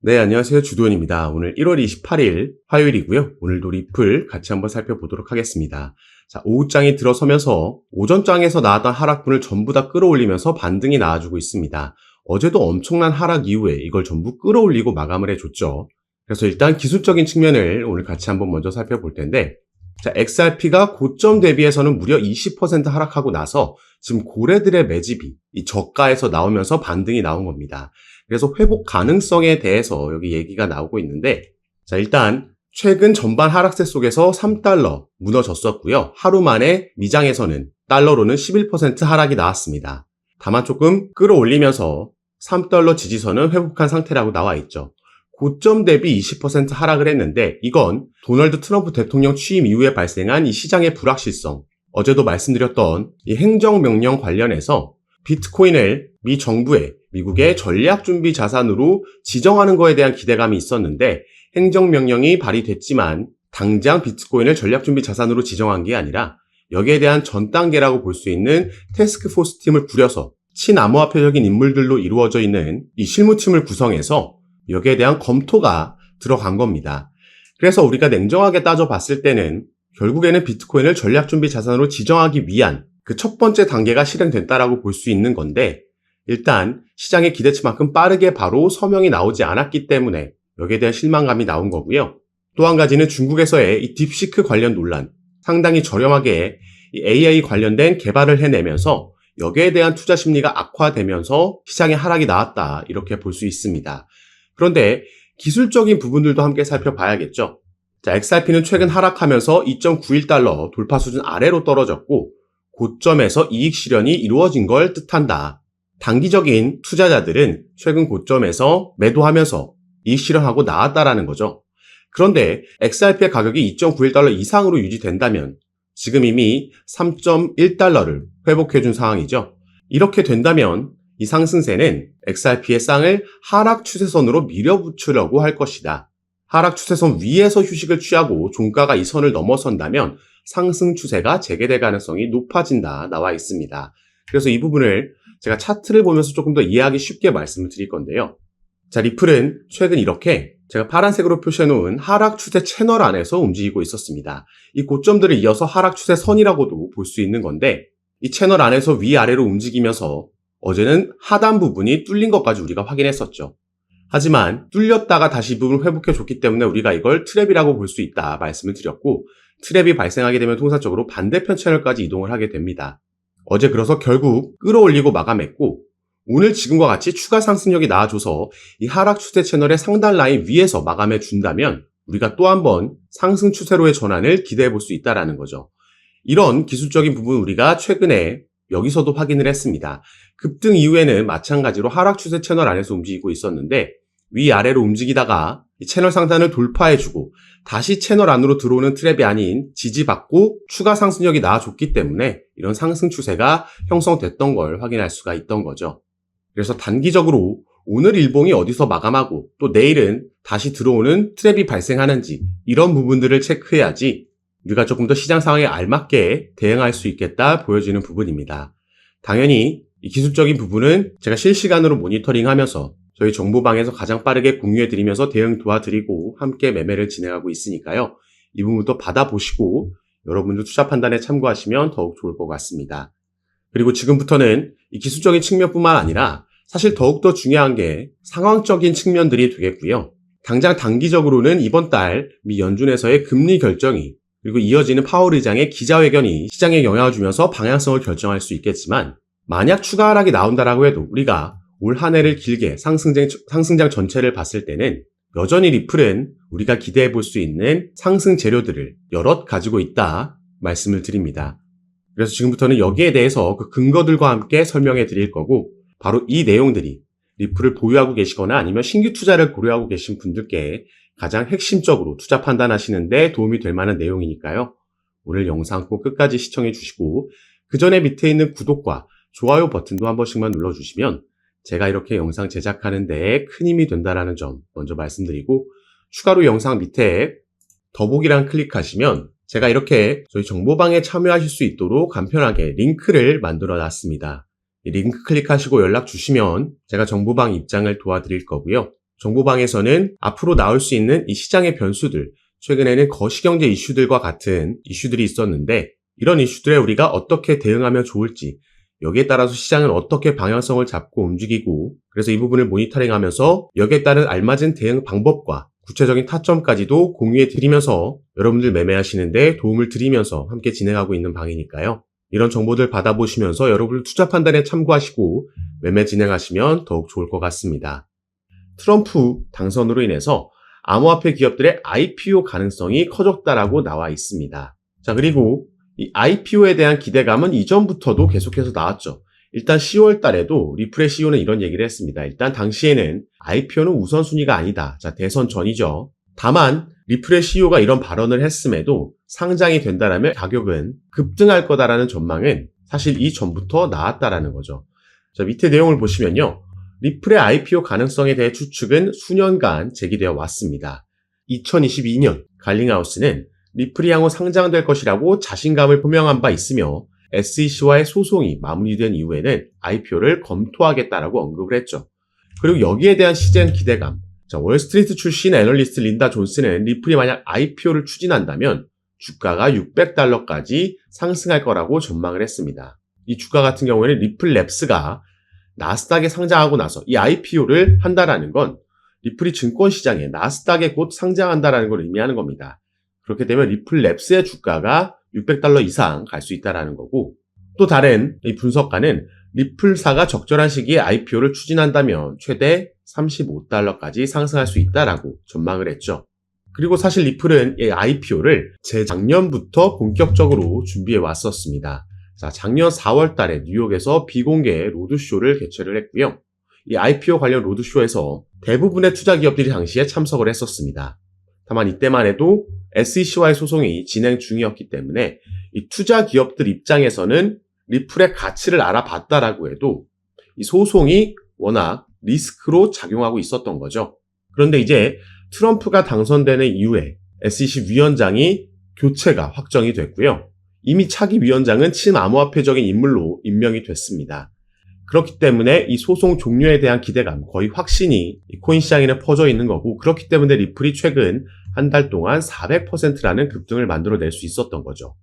네, 안녕하세요. 주도현입니다. 오늘 1월 28일 화요일이고요. 오늘도 리플 같이 한번 살펴보도록 하겠습니다. 자, 오후장이 들어서면서 오전장에서 나왔던 하락분을 전부 다 끌어올리면서 반등이 나와주고 있습니다. 어제도 엄청난 하락 이후에 이걸 전부 끌어올리고 마감을 해줬죠. 그래서 일단 기술적인 측면을 오늘 같이 한번 먼저 살펴볼 텐데, 자, XRP가 고점 대비해서는 무려 20% 하락하고 나서 지금 고래들의 매집이 이 저가에서 나오면서 반등이 나온 겁니다. 그래서 회복 가능성에 대해서 여기 얘기가 나오고 있는데, 자, 일단 최근 전반 하락세 속에서 3달러 무너졌었고요. 하루 만에 미장에서는 달러로는 11% 하락이 나왔습니다. 다만 조금 끌어올리면서 3달러 지지선은 회복한 상태라고 나와 있죠. 고점 대비 20% 하락을 했는데 이건 도널드 트럼프 대통령 취임 이후에 발생한 이 시장의 불확실성, 어제도 말씀드렸던 이 행정명령 관련해서 비트코인을 미 정부의 미국의 전략준비 자산으로 지정하는 거에 대한 기대감이 있었는데 행정명령이 발의됐지만 당장 비트코인을 전략준비 자산으로 지정한 게 아니라 여기에 대한 전 단계라고 볼 수 있는 태스크포스 팀을 꾸려서 친암호화표적인 인물들로 이루어져 있는 이 실무팀을 구성해서 여기에 대한 검토가 들어간 겁니다. 그래서 우리가 냉정하게 따져봤을 때는 결국에는 비트코인을 전략준비 자산으로 지정하기 위한 그 첫 번째 단계가 실행됐다라고 볼 수 있는 건데, 일단 시장의 기대치만큼 빠르게 바로 서명이 나오지 않았기 때문에 여기에 대한 실망감이 나온 거고요. 또 한 가지는 중국에서의 이 딥시크 관련 논란, 상당히 저렴하게 이 AI 관련된 개발을 해내면서 여기에 대한 투자 심리가 악화되면서 시장의 하락이 나왔다, 이렇게 볼 수 있습니다. 그런데 기술적인 부분들도 함께 살펴봐야겠죠. 자, XRP는 최근 하락하면서 2.91달러 돌파 수준 아래로 떨어졌고 고점에서 이익 실현이 이루어진 걸 뜻한다. 단기적인 투자자들은 최근 고점에서 매도하면서 이익 실현하고 나왔다라는 거죠. 그런데 XRP의 가격이 2.91달러 이상으로 유지된다면 지금 이미 3.1달러를 회복해준 상황이죠. 이렇게 된다면 이 상승세는 XRP의 쌍을 하락 추세선으로 밀어붙이려고 할 것이다. 하락 추세선 위에서 휴식을 취하고 종가가 이 선을 넘어선다면 상승 추세가 재개될 가능성이 높아진다 나와 있습니다. 그래서 이 부분을 제가 차트를 보면서 조금 더 이해하기 쉽게 말씀을 드릴 건데요. 자, 리플은 최근 이렇게 제가 파란색으로 표시해놓은 하락 추세 채널 안에서 움직이고 있었습니다. 이 고점들을 이어서 하락 추세 선이라고도 볼 수 있는 건데 이 채널 안에서 위아래로 움직이면서 어제는 하단 부분이 뚫린 것까지 우리가 확인했었죠. 하지만 뚫렸다가 다시 이 부분을 회복해줬기 때문에 우리가 이걸 트랩이라고 볼 수 있다 말씀을 드렸고, 트랩이 발생하게 되면 통상적으로 반대편 채널까지 이동을 하게 됩니다. 어제 그래서 결국 끌어올리고 마감했고 오늘 지금과 같이 추가 상승력이 나와줘서 이 하락 추세 채널의 상단 라인 위에서 마감해 준다면 우리가 또 한 번 상승 추세로의 전환을 기대해 볼 수 있다는 거죠. 이런 기술적인 부분 우리가 최근에 여기서도 확인을 했습니다. 급등 이후에는 마찬가지로 하락 추세 채널 안에서 움직이고 있었는데 위아래로 움직이다가 이 채널 상단을 돌파해주고 다시 채널 안으로 들어오는 트랩이 아닌 지지받고 추가 상승력이 나와줬기 때문에 이런 상승 추세가 형성됐던 걸 확인할 수가 있던 거죠. 그래서 단기적으로 오늘 일봉이 어디서 마감하고 또 내일은 다시 들어오는 트랩이 발생하는지 이런 부분들을 체크해야지 우리가 조금 더 시장 상황에 알맞게 대응할 수 있겠다 보여지는 부분입니다. 당연히 이 기술적인 부분은 제가 실시간으로 모니터링하면서 저희 정보방에서 가장 빠르게 공유해드리면서 대응 도와드리고 함께 매매를 진행하고 있으니까요. 이 부분도 받아보시고 여러분도 투자 판단에 참고하시면 더욱 좋을 것 같습니다. 그리고 지금부터는 이 기술적인 측면뿐만 아니라 사실 더욱더 중요한 게 상황적인 측면들이 되겠고요. 당장 단기적으로는 이번 달 미 연준에서의 금리 결정이 그리고 이어지는 파월 의장의 기자회견이 시장에 영향을 주면서 방향성을 결정할 수 있겠지만 만약 추가 하락이 나온다라고 해도 우리가 올 한 해를 길게 상승장 전체를 봤을 때는 여전히 리플은 우리가 기대해 볼 수 있는 상승 재료들을 여럿 가지고 있다 말씀을 드립니다. 그래서 지금부터는 여기에 대해서 그 근거들과 함께 설명해 드릴 거고 바로 이 내용들이 리플을 보유하고 계시거나 아니면 신규 투자를 고려하고 계신 분들께 가장 핵심적으로 투자 판단하시는데 도움이 될 만한 내용이니까요. 오늘 영상 꼭 끝까지 시청해 주시고 그 전에 밑에 있는 구독과 좋아요 버튼도 한 번씩만 눌러주시면 제가 이렇게 영상 제작하는 데 큰 힘이 된다는 점 먼저 말씀드리고 추가로 영상 밑에 더보기란 클릭하시면 제가 이렇게 저희 정보방에 참여하실 수 있도록 간편하게 링크를 만들어 놨습니다. 이 링크 클릭하시고 연락 주시면 제가 정보방 입장을 도와드릴 거고요. 정보방에서는 앞으로 나올 수 있는 이 시장의 변수들, 최근에는 거시경제 이슈들과 같은 이슈들이 있었는데 이런 이슈들에 우리가 어떻게 대응하면 좋을지, 여기에 따라서 시장은 어떻게 방향성을 잡고 움직이고, 그래서 이 부분을 모니터링하면서 여기에 따른 알맞은 대응 방법과 구체적인 타점까지도 공유해 드리면서 여러분들 매매하시는데 도움을 드리면서 함께 진행하고 있는 방이니까요. 이런 정보들 받아보시면서 여러분들 투자 판단에 참고하시고 매매 진행하시면 더욱 좋을 것 같습니다. 트럼프 당선으로 인해서 암호화폐 기업들의 IPO 가능성이 커졌다라고 나와 있습니다. 자, 그리고 이 IPO에 대한 기대감은 이전부터도 계속해서 나왔죠. 일단 10월 달에도 리플의 CEO는 이런 얘기를 했습니다. 일단 당시에는 IPO는 우선순위가 아니다. 자, 대선 전이죠. 다만 리플의 CEO가 이런 발언을 했음에도 상장이 된다라면 가격은 급등할 거다라는 전망은 사실 이전부터 나왔다라는 거죠. 자, 밑에 내용을 보시면요. 리플의 IPO 가능성에 대해 추측은 수년간 제기되어 왔습니다. 2022년 갈링하우스는 리플이 향후 상장될 것이라고 자신감을 표명한 바 있으며 SEC와의 소송이 마무리된 이후에는 IPO를 검토하겠다라고 언급을 했죠. 그리고 여기에 대한 시장 기대감. 자, 월스트리트 출신 애널리스트 린다 존스는 리플이 만약 IPO를 추진한다면 주가가 $600까지 상승할 거라고 전망을 했습니다. 이 주가 같은 경우에는 리플랩스가 나스닥에 상장하고 나서 이 IPO를 한다라는 건 리플이 증권시장에 나스닥에 곧 상장한다라는 걸 의미하는 겁니다. 그렇게 되면 리플랩스의 주가가 $600 이상 갈 수 있다라는 거고, 또 다른 이 분석가는 리플사가 적절한 시기에 IPO를 추진한다면 최대 $35까지 상승할 수 있다라고 전망을 했죠. 그리고 사실 리플은 이 IPO를 재작년부터 본격적으로 준비해 왔었습니다. 자, 작년 4월 달에 뉴욕에서 비공개 로드쇼를 개최를 했고요. 이 IPO 관련 로드쇼에서 대부분의 투자 기업들이 당시에 참석을 했었습니다. 다만 이때만 해도 SEC와의 소송이 진행 중이었기 때문에 이 투자 기업들 입장에서는 리플의 가치를 알아봤다라고 해도 이 소송이 워낙 리스크로 작용하고 있었던 거죠. 그런데 이제 트럼프가 당선되는 이후에 SEC 위원장이 교체가 확정이 됐고요. 이미 차기 위원장은 친암호화폐적인 인물로 임명이 됐습니다. 그렇기 때문에 이 소송 종료에 대한 기대감, 거의 확신이 이 코인 시장에는 퍼져 있는 거고, 그렇기 때문에 리플이 최근 한 달 동안 400%라는 급등을 만들어낼 수 있었던 거죠.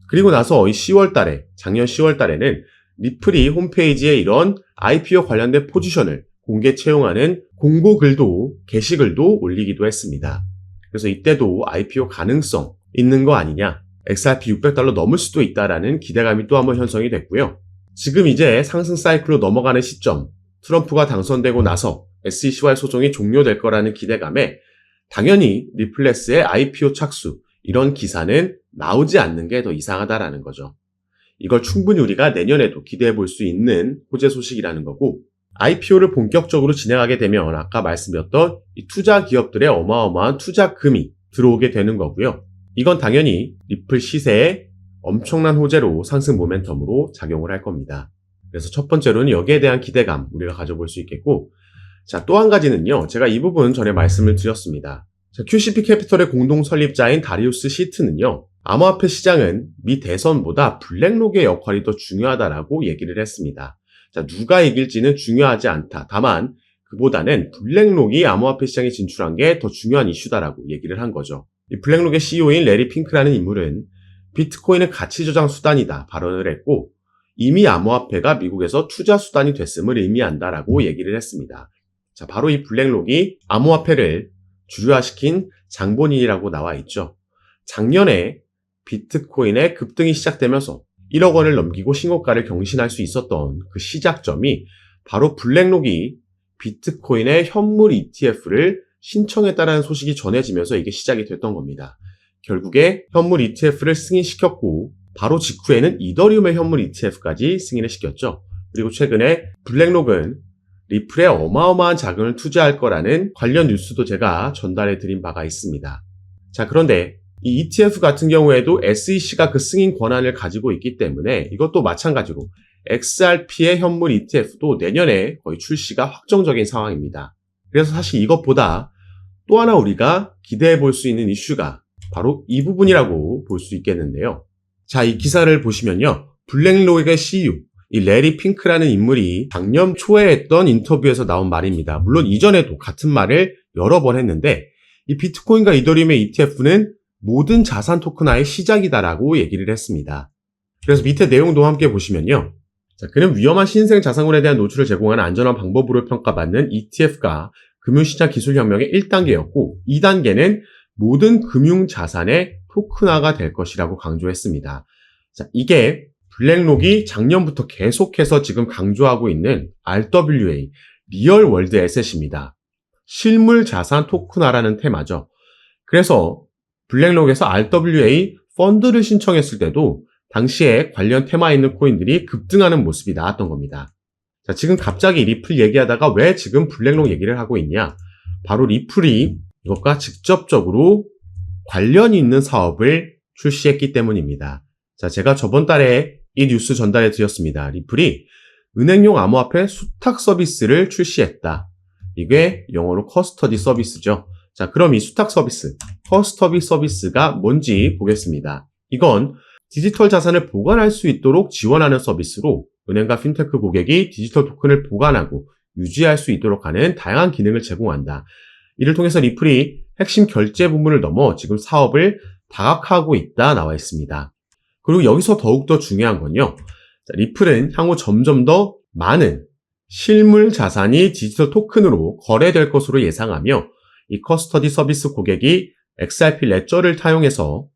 그리고 나서 이 10월 달에, 작년 10월 달에는 리플이 홈페이지에 이런 IPO 관련된 포지션을 공개 채용하는 공고글도, 게시글도 올리기도 했습니다. 그래서 이때도 IPO 가능성 있는 거 아니냐, XRP $600 넘을 수도 있다라는 기대감이 또 한번 형성이 됐고요. 지금 이제 상승 사이클로 넘어가는 시점, 트럼프가 당선되고 나서 SEC와의 소송이 종료될 거라는 기대감에 당연히 리플레스의 IPO 착수, 이런 기사는 나오지 않는 게 더 이상하다라는 거죠. 이걸 충분히 우리가 내년에도 기대해 볼 수 있는 호재 소식이라는 거고, IPO를 본격적으로 진행하게 되면 아까 말씀드렸던 이 투자 기업들의 어마어마한 투자금이 들어오게 되는 거고요. 이건 당연히 리플 시세에 엄청난 호재로 상승 모멘텀으로 작용을 할 겁니다. 그래서 첫 번째로는 여기에 대한 기대감 우리가 가져볼 수 있겠고, 자, 또 한 가지는요. 제가 이 부분 전에 말씀을 드렸습니다. 자, QCP 캐피털의 공동 설립자인 다리우스 시트는요. 암호화폐 시장은 미 대선보다 블랙록의 역할이 더 중요하다라고 얘기를 했습니다. 자, 누가 이길지는 중요하지 않다. 다만 그보다는 블랙록이 암호화폐 시장에 진출한 게 더 중요한 이슈다라고 얘기를 한 거죠. 이 블랙록의 CEO인 레리 핑크라는 인물은 비트코인은 가치 저장 수단이다 발언을 했고, 이미 암호화폐가 미국에서 투자 수단이 됐음을 의미한다라고 얘기를 했습니다. 자, 바로 이 블랙록이 암호화폐를 주류화시킨 장본인이라고 나와 있죠. 작년에 비트코인의 급등이 시작되면서 1억 원을 넘기고 신고가를 경신할 수 있었던 그 시작점이 바로 블랙록이 비트코인의 현물 ETF를 신청했다라는 소식이 전해지면서 이게 시작이 됐던 겁니다. 결국에 현물 ETF를 승인시켰고, 바로 직후에는 이더리움의 현물 ETF까지 승인을 시켰죠. 그리고 최근에 블랙록은 리플에 어마어마한 자금을 투자할 거라는 관련 뉴스도 제가 전달해 드린 바가 있습니다. 자, 그런데 이 ETF 같은 경우에도 SEC가 그 승인 권한을 가지고 있기 때문에 이것도 마찬가지로 XRP의 현물 ETF도 내년에 거의 출시가 확정적인 상황입니다. 그래서 사실 이것보다 또 하나 우리가 기대해 볼 수 있는 이슈가 바로 이 부분이라고 볼 수 있겠는데요. 자, 이 기사를 보시면요. 블랙록의 CEO, 이 레리 핑크라는 인물이 작년 초에 했던 인터뷰에서 나온 말입니다. 물론 이전에도 같은 말을 여러 번 했는데 이 비트코인과 이더리움의 ETF는 모든 자산 토큰화의 시작이다라고 얘기를 했습니다. 그래서 밑에 내용도 함께 보시면요. 자, 그는 위험한 신생 자산군에 대한 노출을 제공하는 안전한 방법으로 평가받는 ETF가 금융시장 기술혁명의 1단계였고 2단계는 모든 금융자산의 토큰화가 될 것이라고 강조했습니다. 자, 이게 블랙록이 작년부터 계속해서 지금 강조하고 있는 RWA, 리얼 월드 에셋입니다. 실물 자산 토큰화라는 테마죠. 그래서 블랙록에서 RWA 펀드를 신청했을 때도 당시에 관련 테마에 있는 코인들이 급등하는 모습이 나왔던 겁니다. 자, 지금 갑자기 리플 얘기하다가 왜 지금 블랙록 얘기를 하고 있냐? 바로 리플이 이것과 직접적으로 관련이 있는 사업을 출시했기 때문입니다. 자, 제가 저번 달에 이 뉴스 전달해 드렸습니다. 리플이 은행용 암호화폐 수탁 서비스를 출시했다. 이게 영어로 커스터디 서비스죠. 자, 그럼 이 수탁 서비스, 커스터디 서비스가 뭔지 보겠습니다. 이건 디지털 자산을 보관할 수 있도록 지원하는 서비스로 은행과 핀테크 고객이 디지털 토큰을 보관하고 유지할 수 있도록 하는 다양한 기능을 제공한다. 이를 통해서 리플이 핵심 결제 부분을 넘어 지금 사업을 다각화하고 있다 나와 있습니다. 그리고 여기서 더욱더 중요한 건요. 자, 리플은 향후 점점 더 많은 실물 자산이 디지털 토큰으로 거래될 것으로 예상하며 이 커스터디 서비스 고객이 XRP 레저를 타용해서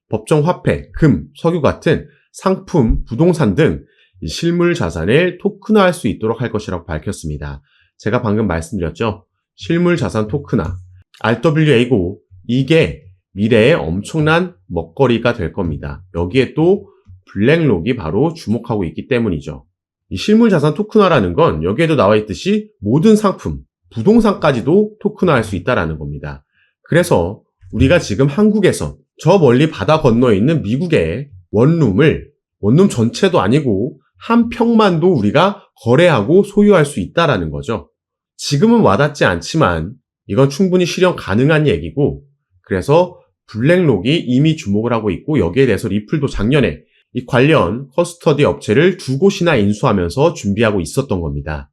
법정 화폐, 금, 석유 같은 상품, 부동산 등 실물 자산을 토큰화할 수 있도록 할 것이라고 밝혔습니다. 제가 방금 말씀드렸죠. 실물 자산 토큰화, RWA고 이게 미래의 엄청난 먹거리가 될 겁니다. 여기에 또 블랙록이 바로 주목하고 있기 때문이죠. 이 실물 자산 토큰화라는 건 여기에도 나와 있듯이 모든 상품, 부동산까지도 토큰화할 수 있다는 겁니다. 그래서 우리가 지금 한국에서 저 멀리 바다 건너에 있는 미국의 원룸 전체도 아니고 한 평만도 우리가 거래하고 소유할 수 있다는 거죠. 지금은 와닿지 않지만 이건 충분히 실현 가능한 얘기고 그래서 블랙록이 이미 주목을 하고 있고 여기에 대해서 리플도 작년에 이 관련 커스터디 업체를 2곳이나 인수하면서 준비하고 있었던 겁니다.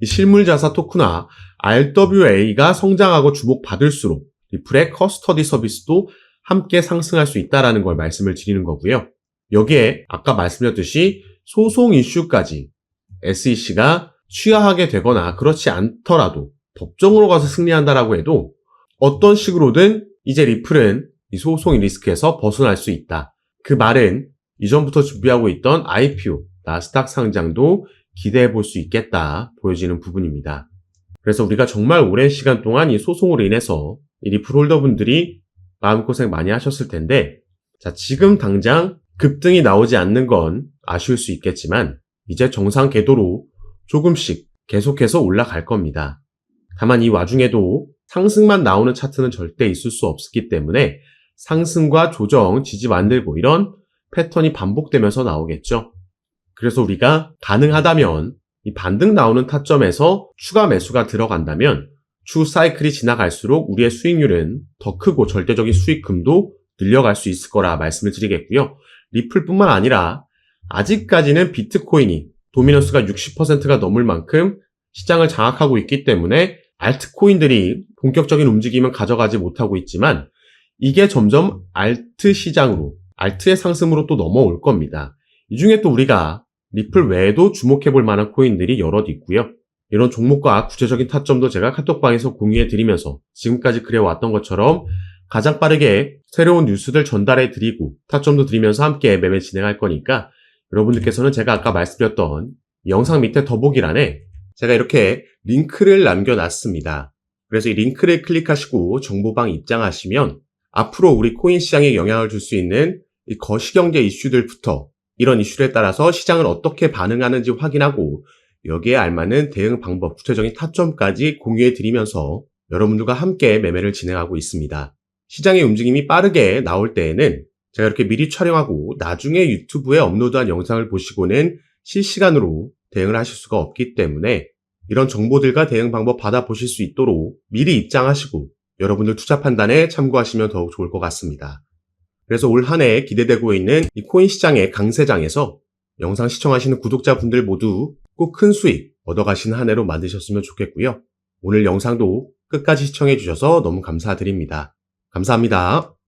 이 실물자산 토큰화 RWA가 성장하고 주목받을수록 리플의 커스터디 서비스도 함께 상승할 수 있다는 걸 말씀을 드리는 거고요. 여기에 아까 말씀드렸듯이 소송 이슈까지 SEC가 취하하게 되거나 그렇지 않더라도 법정으로 가서 승리한다라고 해도 어떤 식으로든 이제 리플은 이 소송 리스크에서 벗어날 수 있다. 그 말은 이전부터 준비하고 있던 IPO, 나스닥 상장도 기대해 볼 수 있겠다 보여지는 부분입니다. 그래서 우리가 정말 오랜 시간 동안 이 소송으로 인해서 이 리플 홀더분들이 마음고생 많이 하셨을 텐데 자, 지금 당장 급등이 나오지 않는 건 아쉬울 수 있겠지만 이제 정상 궤도로 조금씩 계속해서 올라갈 겁니다. 다만 이 와중에도 상승만 나오는 차트는 절대 있을 수 없기 때문에 상승과 조정, 지지 만들고 이런 패턴이 반복되면서 나오겠죠. 그래서 우리가 가능하다면 이 반등 나오는 타점에서 추가 매수가 들어간다면 추후 사이클이 지나갈수록 우리의 수익률은 더 크고 절대적인 수익금도 늘려갈 수 있을 거라 말씀을 드리겠고요. 리플뿐만 아니라 아직까지는 비트코인이 도미넌스가 60%가 넘을 만큼 시장을 장악하고 있기 때문에 알트코인들이 본격적인 움직임은 가져가지 못하고 있지만 이게 점점 알트 시장으로, 알트의 상승으로 또 넘어올 겁니다. 이 중에 또 우리가 리플 외에도 주목해 볼 만한 코인들이 여럿 있고요. 이런 종목과 구체적인 타점도 제가 카톡방에서 공유해 드리면서 지금까지 그래왔던 것처럼 가장 빠르게 새로운 뉴스들 전달해 드리고 타점도 드리면서 함께 매매 진행할 거니까 여러분들께서는 제가 아까 말씀드렸던 영상 밑에 더보기란에 제가 이렇게 링크를 남겨놨습니다. 그래서 이 링크를 클릭하시고 정보방 입장하시면 앞으로 우리 코인 시장에 영향을 줄 수 있는 이 거시경제 이슈들부터 이런 이슈에 따라서 시장을 어떻게 반응하는지 확인하고 여기에 알맞는 대응 방법, 구체적인 타점까지 공유해 드리면서 여러분들과 함께 매매를 진행하고 있습니다. 시장의 움직임이 빠르게 나올 때에는 제가 이렇게 미리 촬영하고 나중에 유튜브에 업로드한 영상을 보시고는 실시간으로 대응을 하실 수가 없기 때문에 이런 정보들과 대응 방법 받아보실 수 있도록 미리 입장하시고 여러분들 투자 판단에 참고하시면 더욱 좋을 것 같습니다. 그래서 올 한 해 기대되고 있는 이 코인 시장의 강세장에서 영상 시청하시는 구독자분들 모두 꼭 큰 수익 얻어가시는 한 해로 만드셨으면 좋겠고요. 오늘 영상도 끝까지 시청해 주셔서 너무 감사드립니다. 감사합니다.